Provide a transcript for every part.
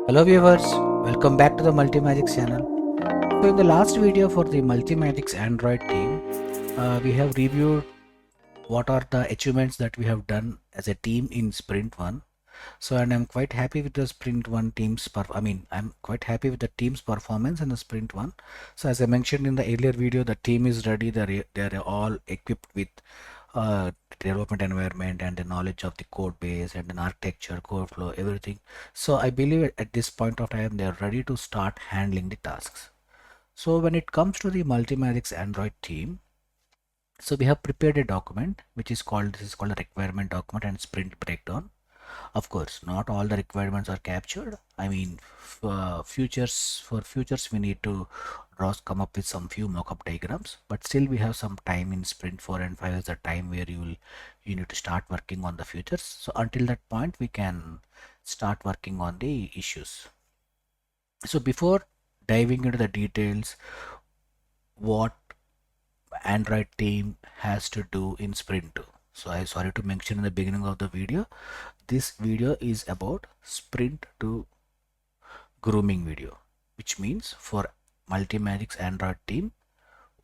Hello viewers, welcome back to the Multimagics channel. So in the last video for the Multimagics Android team, we have reviewed what are the achievements that we have done as a team in Sprint 1. So and I'm quite happy with the Sprint 1 team's I'm quite happy with the team's performance in the Sprint 1. So as I mentioned in the earlier video, the team is ready. They're all equipped with development environment and the knowledge of the code base and an architecture, code flow, everything. So I believe at this point of time they're ready to start handling the tasks. So when it comes to the Multimagics Android team, so we have prepared a document which is called a requirement document and sprint breakdown. Of course, not all the requirements are captured. I mean, for futures, we need to come up with some few mock-up diagrams. But still, we have some time in sprint 4 and 5 is the time where you need to start working on the futures. So until that point, we can start working on the issues. So before diving into the details, what Android team has to do in sprint 2. So I sorry to mention in the beginning of the video, this video is about sprint to grooming video, which means for Multimagics Android team,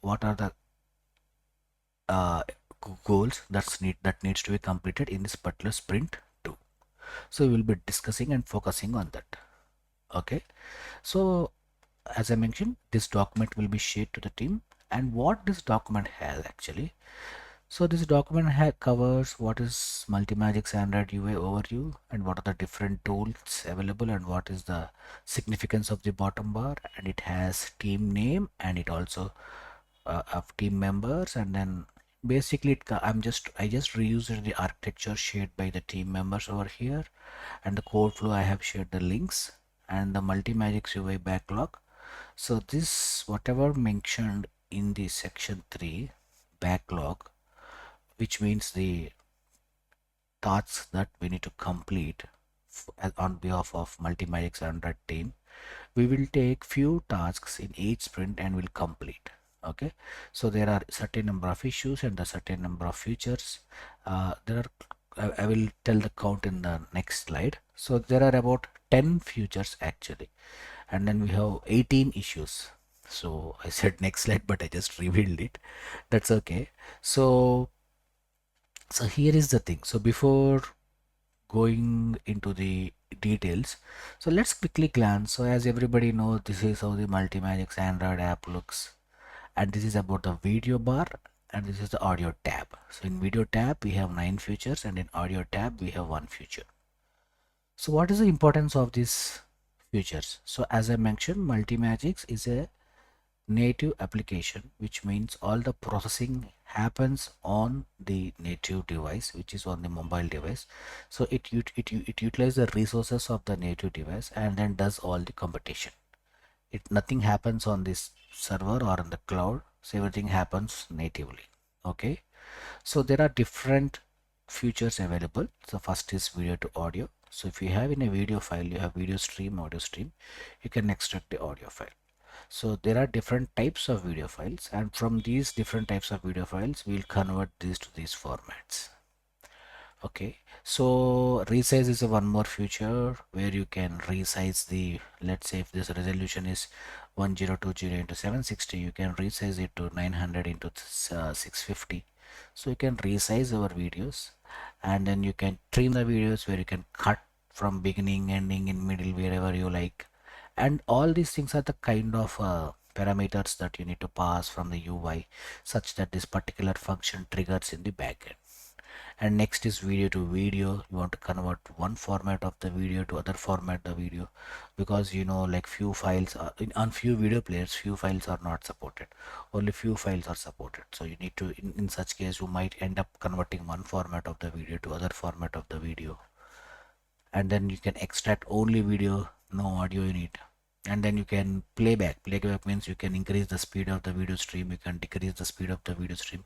what are the uh, goals that needs to be completed in this particular sprint 2. So we will be discussing and focusing on that. Okay, so as I mentioned, this document will be shared to the team, and what this document has actually. So this document covers what is Multimagics Android UI overview and what are the different tools available and what is the significance of the bottom bar, and it has team name and it also of team members, and then basically I just reused the architecture shared by the team members over here, and the code flow I have shared the links and the Multimagics UI backlog. So this whatever mentioned in the section 3 backlog, which means the tasks that we need to complete on behalf of Multimagics Android team. We will take few tasks in each sprint and will complete. Okay, so there are certain number of issues and a certain number of features. There are I will tell the count in the next slide. So there are about 10 features actually, and then we have 18 issues. So I said next slide, but I just revealed it. That's okay. So here is the thing. So before going into the details, so let's quickly glance. So as everybody knows, this is how the Multimagics Android app looks, and this is about the video bar, and this is the audio tab. So in video tab we have 9 features, and in audio tab we have 1 feature. So what is the importance of these features? So as I mentioned, Multimagics is a native application, which means all the processing happens on the native device, which is on the mobile device. So it utilizes the resources of the native device and then does all the computation. Nothing happens on this server or on the cloud, so everything happens natively. Okay, so there are different features available. So first is video to audio. So if you have in a video file, you have video stream, audio stream, you can extract the audio file. So there are different types of video files, and from these different types of video files we'll convert these to these formats. Okay, so resize is a one more feature where you can resize the, let's say if this resolution is 1020 into 760, you can resize it to 900 into 650. So you can resize our videos, and then you can trim the videos where you can cut from beginning, ending, in middle, wherever you like. And all these things are the kind of parameters that you need to pass from the UI such that this particular function triggers in the backend. And next is video to video. You want to convert one format of the video to other format the video, because you know, like few files are on few video players, few files are not supported, only few files are supported. So you need to in such case you might end up converting one format of the video to other format of the video, and then you can extract only video, no audio in it. And then you can playback means you can increase the speed of the video stream, you can decrease the speed of the video stream,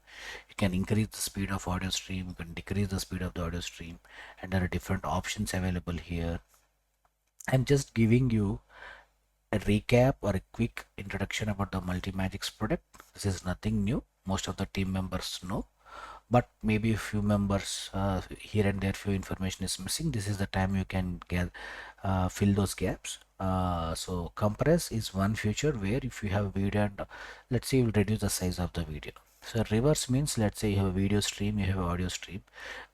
you can increase the speed of audio stream, you can decrease the speed of the audio stream, and there are different options available here. I'm just giving you a recap or a quick introduction about the Multimagics product. This is nothing new, most of the team members know, but maybe a few members here and there few information is missing. This is the time you can get fill those gaps. So compress is one feature where if you have video and let's say you will reduce the size of the video. So reverse means, let's say you have a video stream, you have audio stream.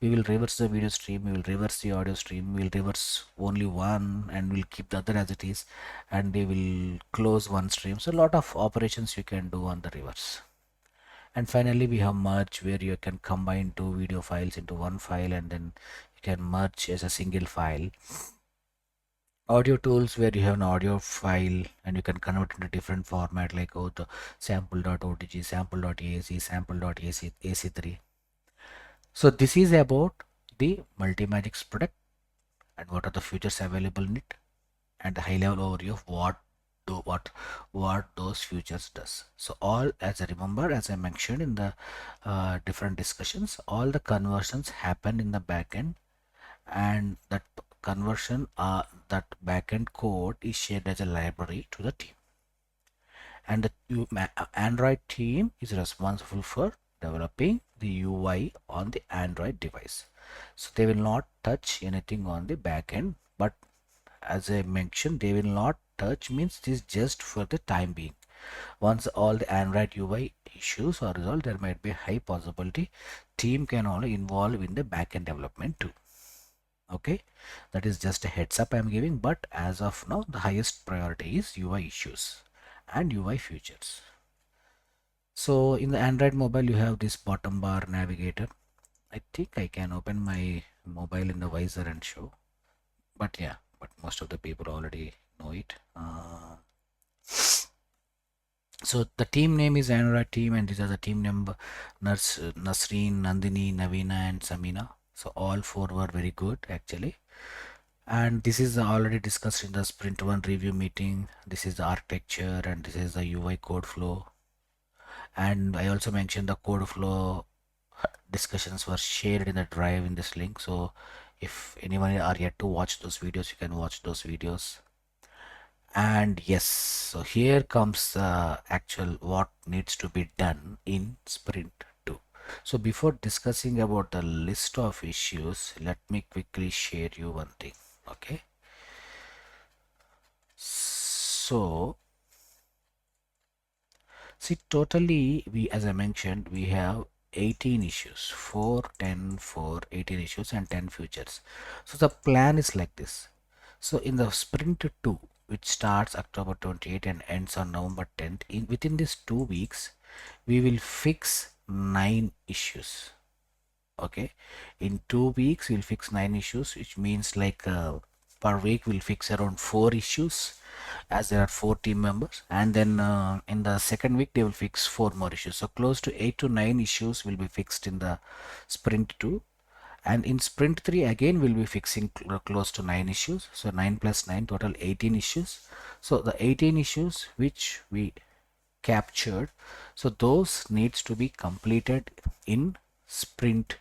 We will reverse the video stream, we will reverse the audio stream, we will reverse only one and we'll keep the other as it is, and they will close one stream. So a lot of operations you can do on the reverse. And finally we have merge, where you can combine two video files into one file and then you can merge as a single file. Audio tools, where you have an audio file and you can convert it into different format like the sample.otg, sample.aac, sample.ac3. So this is about the Multimagics product and what are the features available in it, and the high level overview of what those features does. So all, as I remember, as I mentioned in the different discussions, all the conversions happen in the backend, and that conversion that backend code is shared as a library to the team, and the Android team is responsible for developing the UI on the Android device. So they will not touch anything on the backend, but as I mentioned, they will not touch means this is just for the time being. Once all the Android UI issues are resolved, there might be a high possibility team can only involve in the backend development too. Okay, that is just a heads up I'm giving, but as of now the highest priority is UI issues and UI features. So in the Android mobile you have this bottom bar navigator. I think I can open my mobile in the visor and show, but yeah, but most of the people already know it. So the team name is Android team, and these are the team member: Nasreen, Nandini, Navina and Samina. So all four were very good actually. And this is already discussed in the sprint 1 review meeting. This is the architecture and this is the UI code flow. And I also mentioned the code flow discussions were shared in the drive in this link. So if anyone are yet to watch those videos, you can watch those videos. And yes, so here comes actual what needs to be done in sprint 2. So before discussing about the list of issues, let me quickly share you one thing. Okay, so see, totally we, as I mentioned, we have 18 issues, 4, 10, 4, 18 issues and 10 features. So the plan is like this. So in the sprint 2, which starts October 28 and ends on November 10th, within these 2 weeks, we will fix 9 issues. Okay, in 2 weeks we'll fix 9 issues, which means like per week we'll fix around 4 issues, as there are 4 team members, and then in the second week they will fix 4 more issues. So close to 8 to 9 issues will be fixed in the sprint 2, and in sprint 3 again we'll be fixing close to 9 issues. So 9 plus 9, total 18 issues. So the 18 issues which we captured, so those needs to be completed in sprint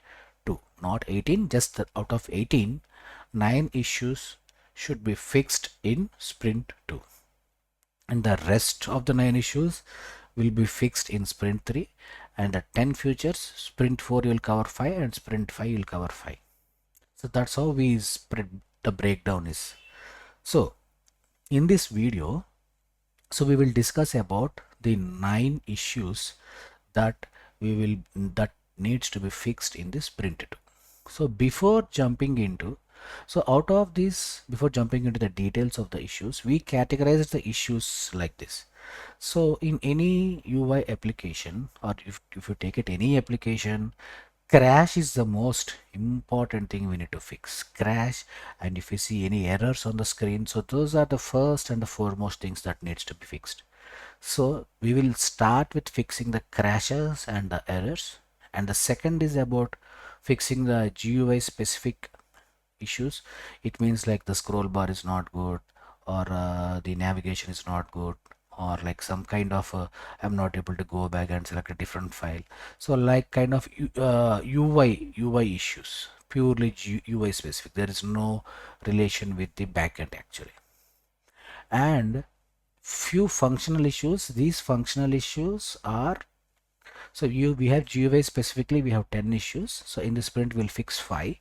2, not 18, just out of 18, 9 issues should be fixed in sprint 2, and the rest of the 9 issues will be fixed in sprint 3, and the 10 features, sprint 4 will cover 5 and sprint 5 will cover 5. So that's how we spread the breakdown is. So in this video, so we will discuss about the 9 issues that that needs to be fixed in this sprint 2. So before jumping into, so out of this, before jumping into the details of the issues, we categorize the issues like this. So in any UI application, or if you take it any application, crash is the most important thing we need to fix. Crash, and if you see any errors on the screen, so those are the first and the foremost things that needs to be fixed. So we will start with fixing the crashes and the errors, and the second is about fixing the GUI specific issues. It means like the scroll bar is not good, or the navigation is not good, or like some kind of I'm not able to go back and select a different file. So like kind of UI issues, purely UI specific. There is no relation with the backend actually. And few functional issues. These functional issues are, so we have GUI specifically, we have 10 issues. So in the sprint we'll fix 5,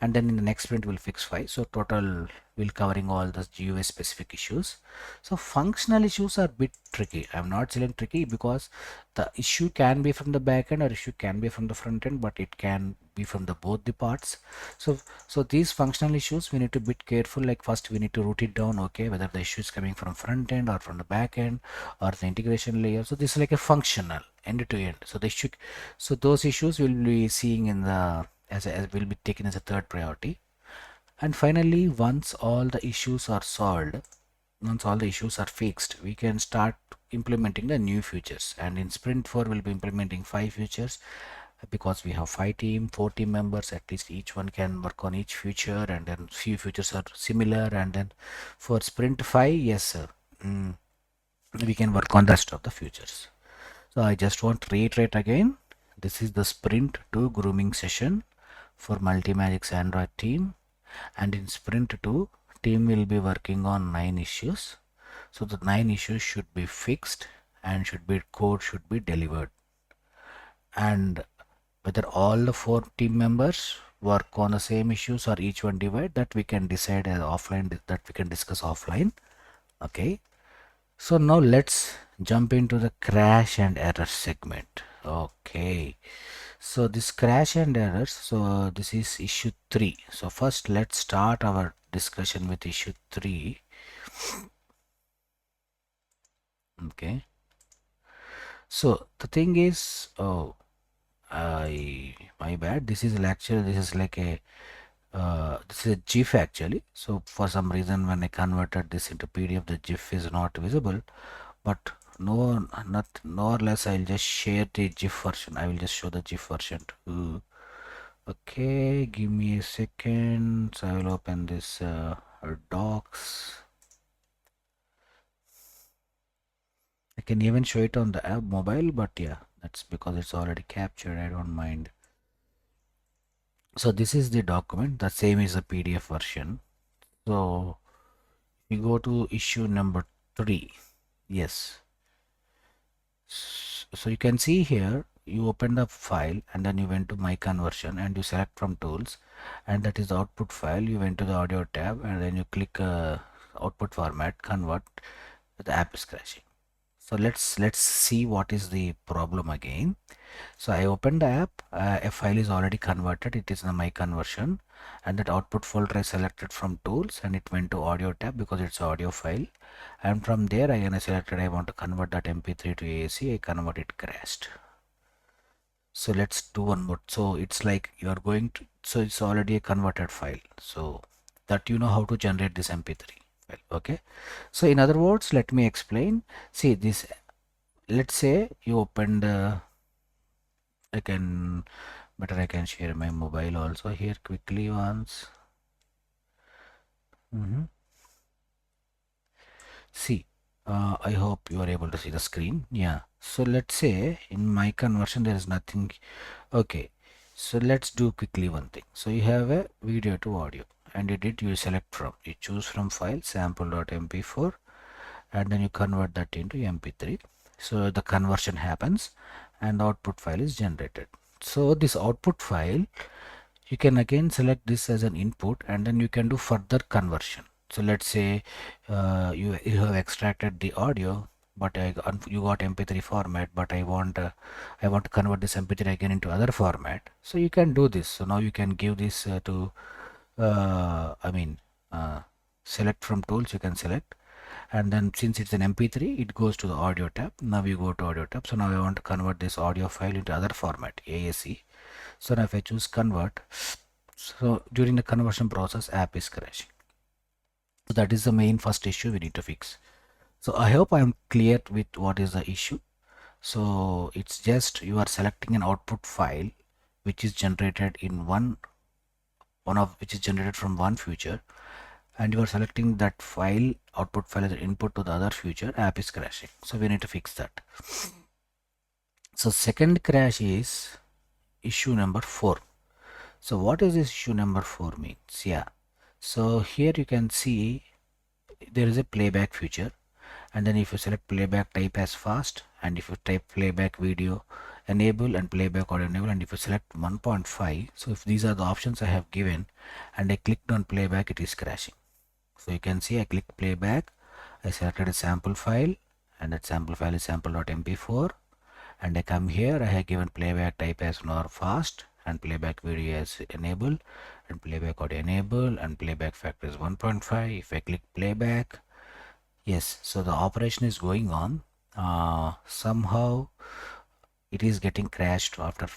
and then in the next sprint we'll fix 5. So total we'll covering all the GUI specific issues. So functional issues are a bit tricky. I'm not saying tricky because the issue can be from the back end or issue can be from the front end, but it can be from the both the parts. So these functional issues we need to be careful. Like first we need to root it down, okay, whether the issue is coming from front end or from the back end or the integration layer. So this is like a functional end to end. So the issue, so those issues we'll be seeing in the as will be taken as a third priority. And finally, once all the issues are solved, once all the issues are fixed, we can start implementing the new features. And in sprint 4 we'll be implementing 5 features because we have 4 team members. At least each one can work on each feature, and then few features are similar. And then for sprint 5, yes sir, we can work on the rest of the features. So I just want to reiterate again, this is the sprint 2 grooming session for Multimagic's Android team, and in sprint 2 team will be working on 9 issues. So the 9 issues should be fixed and code should be delivered. And whether all the 4 team members work on the same issues or each one divide, that we can decide as offline, that we can discuss offline. Okay, so now let's jump into the crash and error segment. Okay, so this crash and errors, so this is issue 3. So first let's start our discussion with issue 3. Okay, so the thing is, my bad, this is actually, this is like a this is a GIF actually. So for some reason when I converted this into PDF, the GIF is not visible, but not nor less, I'll just share the GIF version. I will just show the GIF version too. Okay, give me a second. So I will open this docs. I can even show it on the app mobile, but yeah, that's because it's already captured. I don't mind. So this is the document. The same is the PDF version. So we go to issue number 3. Yes. So you can see here, you open the file and then you went to my conversion and you select from tools, and that is the output file. You went to the audio tab and then you click output format convert. The app is crashing. So let's see what is the problem again. So I opened the app, a file is already converted, it is in my conversion, and that output folder I selected from tools and it went to audio tab because it's audio file, and from there again I selected I want to convert that mp3 to AAC. I convert, it crashed. So let's do one more. So it's like you are going to, so it's already a converted file, so that you know how to generate this mp3 file. Okay, so in other words, let me explain. See this, let's say you opened I can share my mobile also here quickly once. See, I hope you are able to see the screen. Yeah, so let's say in my conversion there is nothing. Okay, so let's do quickly one thing. So you have a video to audio and you select from, you choose from file sample.mp4 and then you convert that into mp3. So the conversion happens and the output file is generated. So this output file, you can again select this as an input and then you can do further conversion. So let's say you have extracted the audio, but you got mp3 format, but I want to convert this mp3 again into other format. So you can do this. So now you can give this to select from tools, you can select, and then since it's an mp3 it goes to the audio tab. Now you go to audio tab. So now I want to convert this audio file into other format, AAC. So now if I choose convert, so during the conversion process app is crashing. So that is the main first issue we need to fix. So I hope I am clear with what is the issue. So it's just you are selecting an output file which is generated in which is generated from one feature, and you are selecting that file, output file, as an input to the other feature. App is crashing. So we need to fix that. So second crash is issue number 4. So what is this issue number 4 means? Yeah, so here you can see there is a playback feature, and then if you select playback type as fast, and if you type playback video, enable and playback audio enable, and if you select 1.5, so if these are the options I have given and I clicked on playback, it is crashing. So you can see I clicked playback, I selected a sample file, and that sample file is sample.mp4, and I come here, I have given playback type as nor fast and playback video as enable and playback audio enable and playback factor is 1.5. If I click playback, yes, so the operation is going on. Somehow it is getting crashed after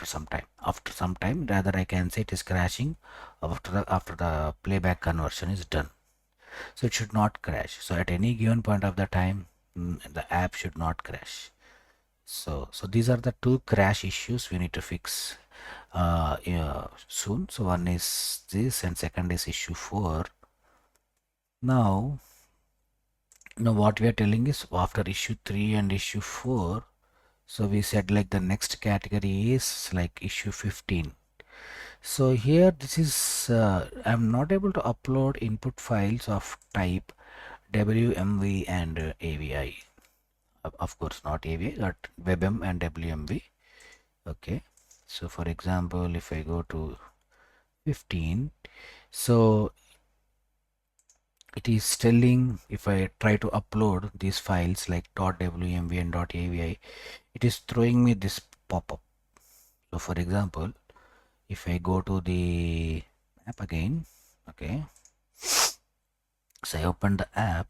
some time. After some time, rather I can say it is crashing after the playback conversion is done. So it should not crash. So at any given point of the time, the app should not crash. So these are the two crash issues we need to fix yeah, soon. So one is this and second is issue 4. Now what we are telling is after issue 3 and issue 4, so we said like the next category is like issue 15. So here this is I'm not able to upload input files of type WMV and AVI. Of course not AVI, but WebM and WMV. Okay, so for example, if I go to 15, so it is telling if I try to upload these files like .wmv and .avi, it is throwing me this pop-up. So for example, if I go to the app again, okay, so I open the app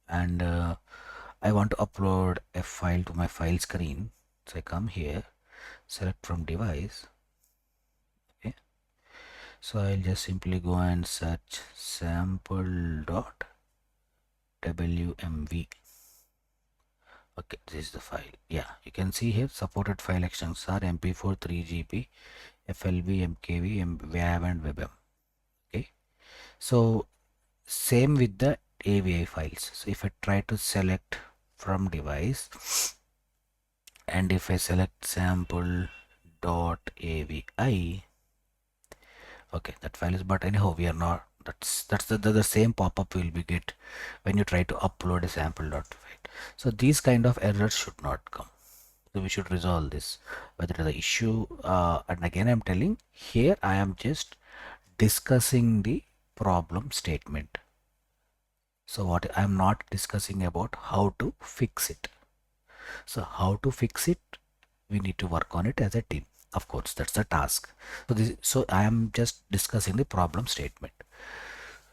and I want to upload a file to my file screen. So I come here, select from device, okay, so I'll just simply go and search sample.wmv. Okay, this is the file. Yeah, you can see here supported file extensions are mp4, 3gp, flb, mkv, wav and webm. Okay, so same with the AVI files. So if I try to select from device and if I select sample.avi, okay, that file is, but anyhow we are not, that's the same pop-up will be get when you try to upload a sample.file. So these kind of errors should not come. So we should resolve this, whether the issue and again I'm telling here I am just discussing the problem statement. So what I'm not discussing about how to fix it. So how to fix it, we need to work on it as a team. Of course, that's the task. So I am just discussing the problem statement.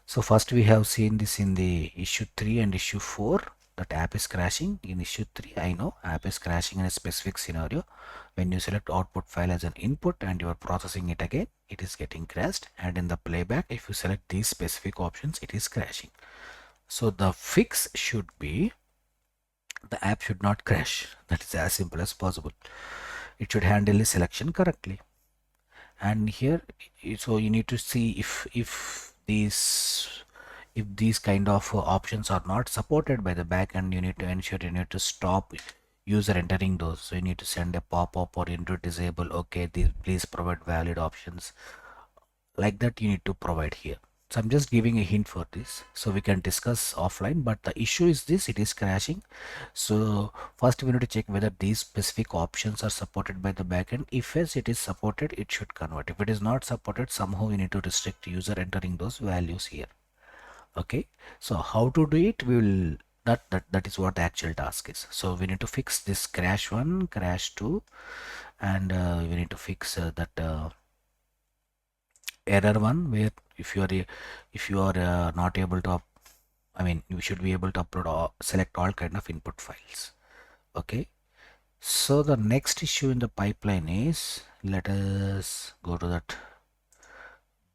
So first we have seen this in the issue 3 and issue 4, that app is crashing. In issue 3, I know app is crashing in a specific scenario. When you select output file as an input and you are processing it again, it is getting crashed. And in the playback, if you select these specific options, it is crashing. So the fix should be the app should not crash. That is as simple as possible. It should handle the selection correctly. And here, so you need to see if these kind of options are not supported by the backend, you need to ensure you need to stop user entering those. So you need to send a pop-up or you need to disable, okay, please provide valid options, like that you need to provide here. So I'm just giving a hint for this, so we can discuss offline, but the issue is this, it is crashing. So first we need to check whether these specific options are supported by the backend. If yes, it is supported, it should convert. If it is not supported, somehow we need to restrict user entering those values here. Okay, so how to do it, we will that is what the actual task is. So we need to fix this crash 1, crash 2, and we need to fix that error 1, where if you are not able to I mean you should be able to upload or select all kind of input files. Okay, so the next issue in the pipeline is, let us go to that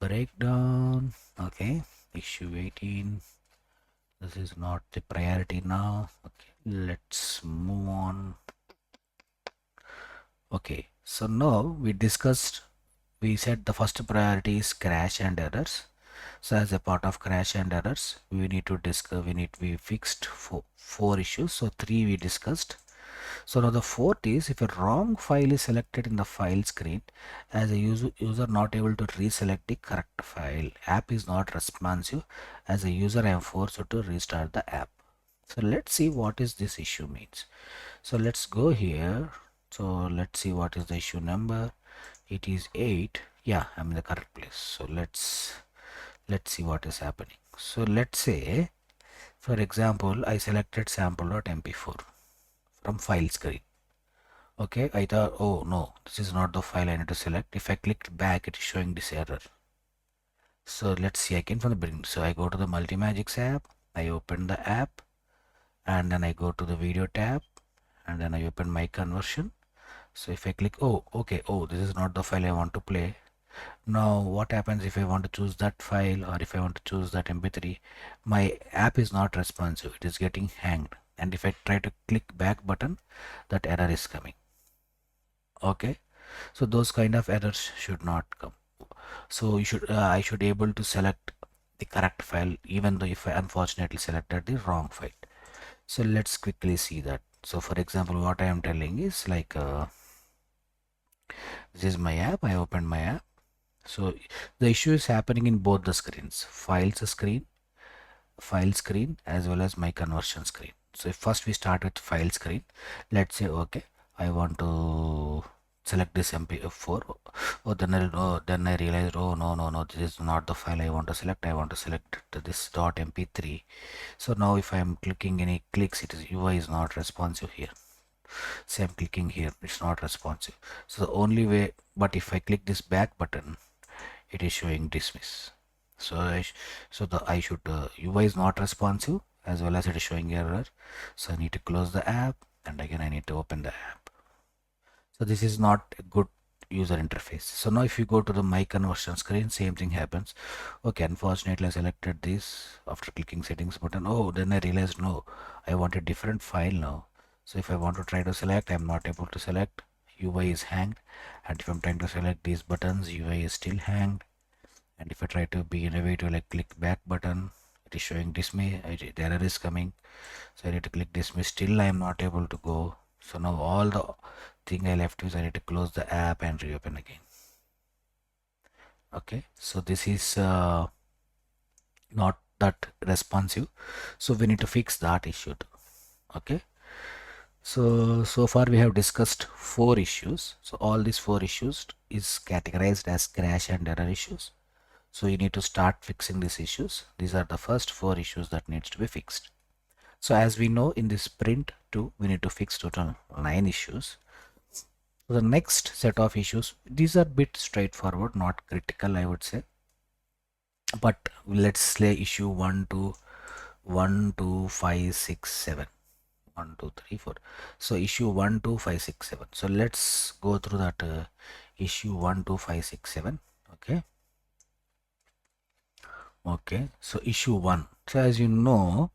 breakdown. Okay, issue 18, this is not the priority now. Okay, let's move on. Okay, so now we said the first priority is crash and errors. So as a part of crash and errors, we need to discuss, we fixed four issues. So 3 we discussed. So now the fourth is, if a wrong file is selected in the file screen, as a user not able to reselect the correct file, app is not responsive, as a user I am forced to restart the app. So let's see what is this issue means. So let's go here So let's see what is the issue number. It is 8. Yeah, I'm in the correct place. So let's see what is happening. So let's say, for example, I selected sample.mp4 from file screen. Okay, I thought, oh no, this is not the file I need to select. If I click back, it is showing this error. So let's see again from the beginning. So I go to the Multimagics app, I open the app, and then I go to the video tab, and then I open my conversion. So if I click, oh, okay, oh, this is not the file I want to play. Now what happens if I want to choose that file, or if I want to choose that mp3, my app is not responsive, it is getting hanged. And if I try to click back button, that error is coming. Okay, so those kind of errors should not come. So you should I should able to select the correct file even though if I unfortunately selected the wrong file. So let's quickly see that. So for example, what I am telling is like this is my app. I opened my app. So the issue is happening in both the screens, file screen as well as my conversion screen. So if first we start with file screen, let's say okay, I want to select this mp4. Oh, then I realized, oh no, this is not the file I want to select. I want to select this .mp3. So now if I am clicking any clicks, it is UI is not responsive here. Say I'm clicking here, it's not responsive. So the only way, but if I click this back button, it is showing dismiss. So I should UI is not responsive as well as it is showing error. So I need to close the app, and again I need to open the app. So this is not a good user interface. So now if you go to the my conversion screen, same thing happens. Okay, unfortunately I selected this after clicking settings button. Oh, then I realized no, I want a different file now. So if I want to try to select, I'm not able to select. UI is hanged, and if I'm trying to select these buttons, UI is still hanged. And if I try to be innovative, like click back button, it is showing dismiss. The error is coming, so I need to click dismiss. Still I am not able to go. So now all the thing I left is I need to close the app and reopen again. Okay, so this is not that responsive, so we need to fix that issue too. Okay, so far we have discussed 4 issues. So all these 4 issues is categorized as crash and error issues. So you need to start fixing these issues. These are the first 4 issues that needs to be fixed. So as we know, in this sprint 2, we need to fix total 9 issues. So the next set of issues, these are bit straightforward, not critical, I would say. But let's say issue 1 to 1, 2, 5, 6, 7. 1, 2, 3, 4. So issue 1, 2, 5, 6, 7. So let's go through that issue 1, 2, 5, 6, 7. Okay. Okay. So issue 1. So as you know,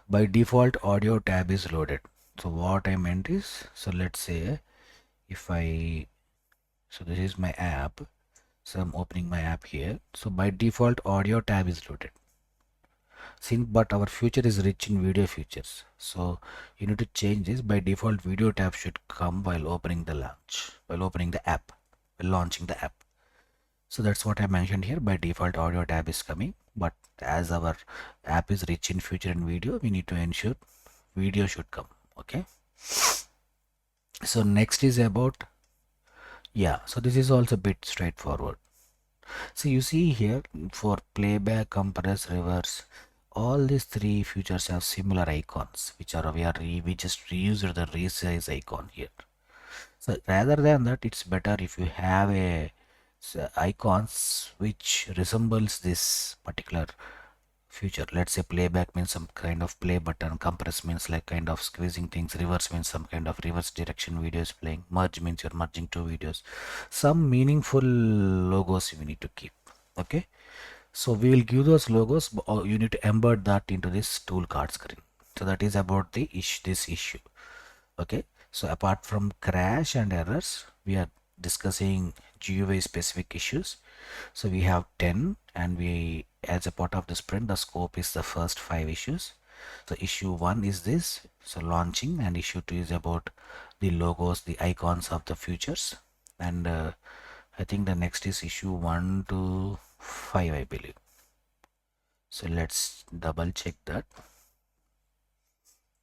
by default audio tab is loaded. So what I meant is, so let's say if so this is my app. So I'm opening my app here. So by default audio tab is loaded. But our future is rich in video features. So you need to change this. By default video tab should come while opening the app, while launching the app. So that's what I mentioned here. By default audio tab is coming, but as our app is rich in feature and video, we need to ensure video should come. Okay, so next is about, yeah, so this is also a bit straightforward. So you see here, for playback, compress, reverse, all these 3 features have similar icons, which are we just reused the resize icon here. So rather than that, it's better if you have a icons which resembles this particular feature. Let's say playback means some kind of play button, compress means like kind of squeezing things, reverse means some kind of reverse direction video is playing, merge means you're merging 2 videos. Some meaningful logos we need to keep. Okay, so we will give those logos, or you need to embed that into this tool card screen. So that is about this issue. Okay, so apart from crash and errors, we are discussing GUI specific issues. So we have 10, and we, as a part of the sprint, the scope is the first 5 issues. So issue 1 is this, so launching, and issue 2 is about the logos, the icons of the features, and I think the next is issue 1 to 5, I believe. So let's double check that.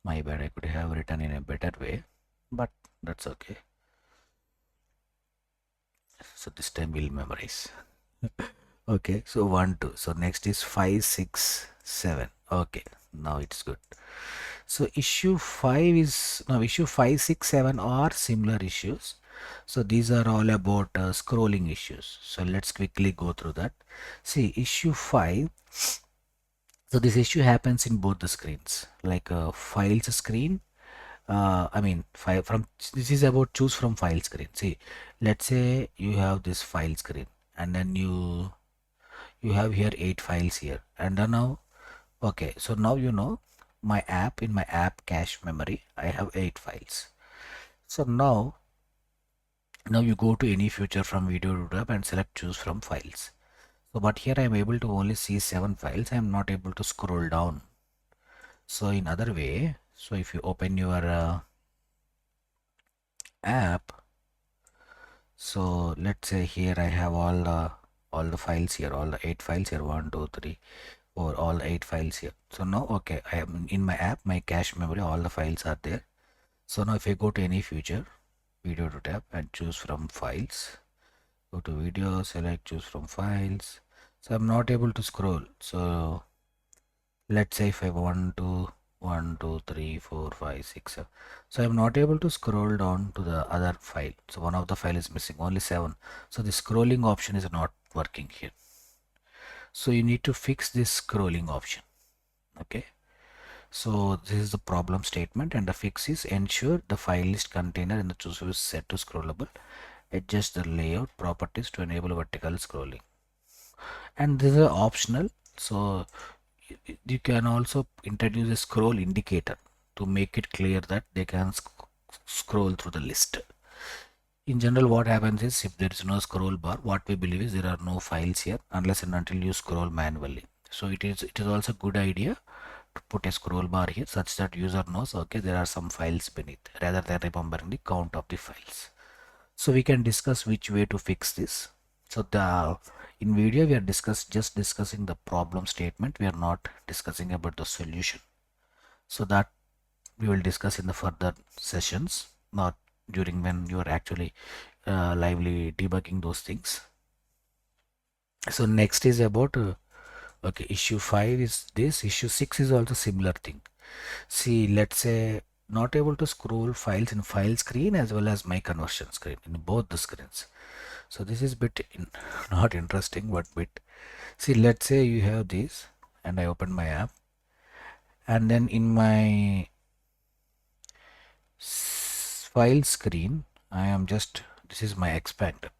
My bad, I could have written in a better way, but that's okay. So this time we'll memorize. Okay, so 1 2. So next is 5 6 7. Okay, now it's good. So issue 5 6 7 are similar issues. So these are all about scrolling issues. So let's quickly go through that. See, issue 5. So this issue happens in both the screens, like a files screen. I mean, file from this is about choose from file screen. See, let's say you have this file screen, and then you have here 8 files here, and then now, okay, so now you know my app, in my app cache memory I have 8 files. So now you go to any feature from video to tab and select choose from files. So but here I am able to only see 7 files. I am not able to scroll down. So in other way, so if you open your app, so let's say here I have all the files here, all the 8 files here, 1 2 3 4, all 8 files here. So now, okay, I am in my app, my cache memory, all the files are there. So now if I go to any feature, video to tab and choose from files, go to video, select choose from files. So I'm not able to scroll. So let's say if I want to 1 2 3 4 5 6 7, so I'm not able to scroll down to the other file. So one of the file is missing, only 7. So the scrolling option is not working here. So you need to fix this scrolling option. Okay, so this is the problem statement, and the fix is ensure the file list container in the choose is set to scrollable. Adjust the layout properties to enable vertical scrolling, and this is optional. So you can also introduce a scroll indicator to make it clear that they can scroll through the list. In general, what happens is if there is no scroll bar, what we believe is there are no files here unless and until you scroll manually. So it is also a good idea to put a scroll bar here such that user knows, okay, there are some files beneath, rather than remembering the count of the files. So we can discuss which way to fix this. So in video we are just discussing the problem statement. We are not discussing about the solution. So that we will discuss in the further sessions, not during when you are actually lively debugging those things. So next is about okay, issue 5 is this. Issue 6 is also similar thing. See, let's say not able to scroll files in file screen as well as my conversion screen in both the screens. So this is bit not interesting, but bit. See, let's say you have this and I open my app, and then in my file screen I am just, this is my expander.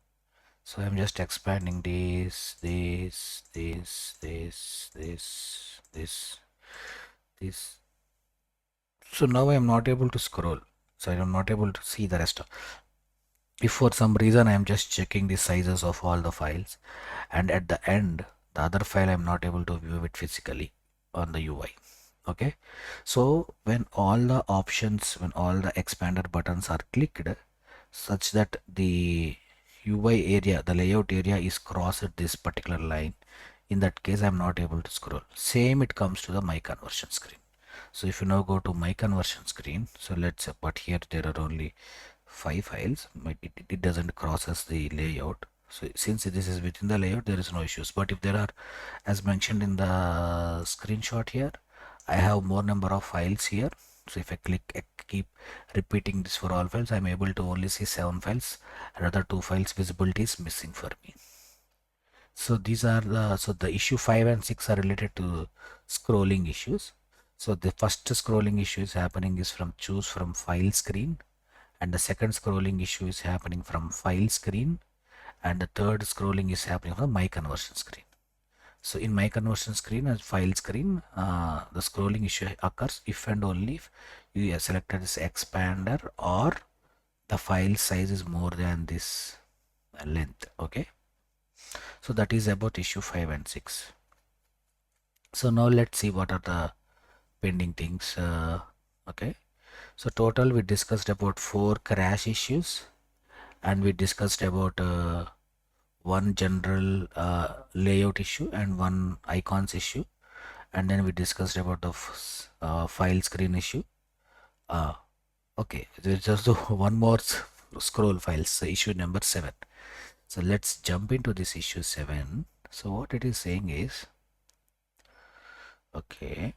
So I'm just expanding this, this. So now I am not able to scroll. So I am not able to see the rest of. If for some reason I am just checking the sizes of all the files, and at the end the other file I am not able to view it physically on the UI. Okay, so when all the options, when all the expander buttons are clicked such that the UI area, the layout area is crossed at this particular line, in that case I'm not able to scroll. Same it comes to the my conversion screen. So if you now go to my conversion screen, so let's say, but here there are only 5 files, it doesn't crosses the layout. So since this is within the layout, there is no issues. But if there are, as mentioned in the screenshot here, I have more number of files here. So if I keep repeating this for all files, I'm able to only see 7 files. Another 2 files visibility is missing for me. So these are the issue 5 and 6 are related to scrolling issues. So the first scrolling issue is happening is from choose from file screen, and the second scrolling issue is happening from file screen, and the third scrolling is happening from my conversion screen. So in my conversion screen and file screen, the scrolling issue occurs if and only if you have selected this expander or the file size is more than this length. Okay, so that is about issue 5 and 6. So now let's see what are the pending things. Okay, so total we discussed about 4 crash issues, and we discussed about one general layout issue and one icons issue, and then we discussed about the file screen issue. Okay, there's just one more scroll files, issue number 7. So let's jump into this issue 7. So what it is saying is, okay,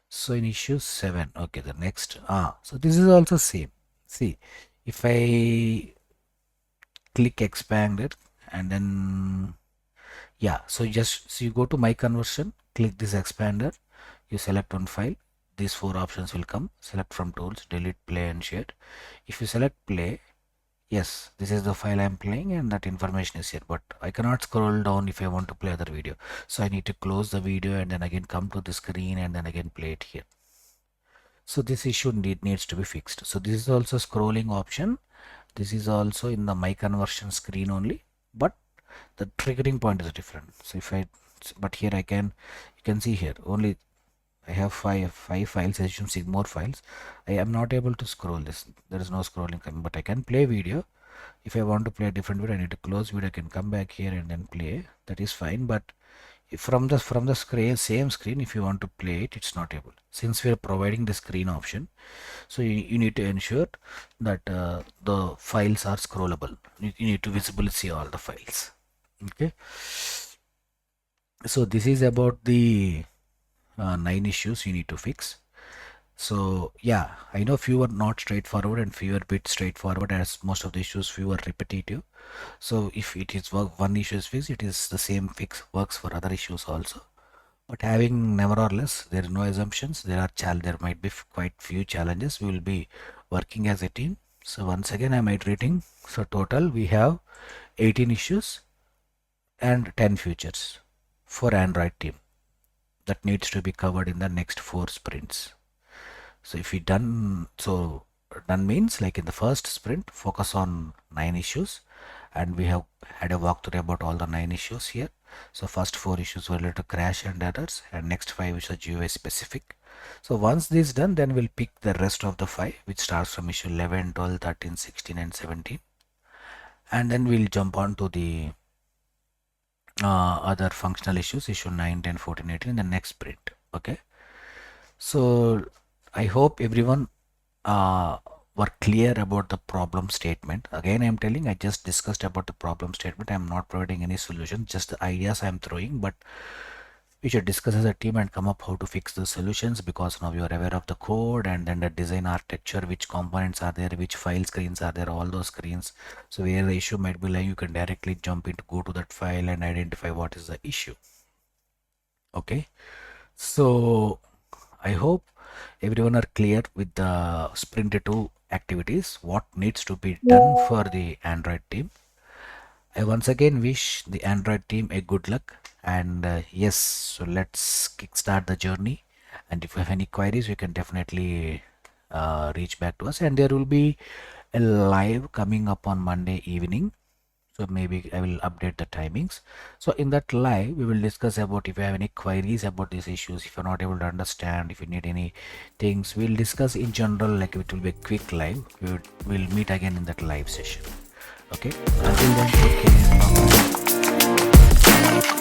so in issue 7, okay, the next, so this is also same. See, if I click expand it, and then, yeah, so you go to my conversion, click this expander, you select one file, these 4 options will come, select from tools, delete, play and share. If you select play, yes, this is the file I'm playing and that information is here, but I cannot scroll down if I want to play other video. So I need to close the video and then again come to the screen and then again play it here. So this issue needs to be fixed. So this is also scrolling option. This is also in the my conversion screen only, but the triggering point is different. So if I, but here I can, you can see here only I have five files, I assume 6 more files. I am not able to scroll this. There is no scrolling coming, but I can play video. If I want to play a different video, I need to close video. I can come back here and then play. That is fine. But if from the screen, same screen, if you want to play it, it's not able. Since we are providing the screen option, so you need to ensure that the files are scrollable. You need to visibly see all the files. Okay. So this is about the 9 issues you need to fix. So yeah, I know few are not straightforward and few are bit straightforward, as most of the issues few are repetitive. So if it is one issue is fixed, it is the same fix works for other issues also. But having nevertheless, there are no assumptions. There might be quite few challenges. We will be working as a team. So once again, I'm iterating. So total we have 18 issues and 10 features for Android team that needs to be covered in the next 4 sprints. So if we done, so done means like in the first sprint, focus on 9 issues, and we have had a walkthrough about all the 9 issues here. So first 4 issues were related to crash and others, and next 5 issues are GUI specific. So once this is done, then we'll pick the rest of the 5, which starts from issue 11, 12, 13, 16 and 17. And then we'll jump on to the other functional issues, issue 9, 10, 14, 18 in the next sprint. Okay. So I hope everyone were clear about the problem statement. Again, I'm telling, I just discussed about the problem statement. I'm not providing any solution, just the ideas I'm throwing, but we should discuss as a team and come up how to fix the solutions, because now you are aware of the code and then the design architecture, which components are there, which file screens are there, all those screens. So where the issue might be lying, you can directly jump into, go to that file and identify what is the issue. Okay. So I hope everyone are clear with the sprint 2 activities, what needs to be done for the Android team. I once again wish the Android team a good luck, and yes, so let's kickstart the journey. And if you have any queries, you can definitely reach back to us, and there will be a live coming up on Monday evening. So maybe I will update the timings. So in that live, we will discuss about if you have any queries about these issues, if you're not able to understand, if you need any things, we'll discuss in general, like it will be a quick live. We'll meet again in that live session. Okay, until then, take care. Bye-bye.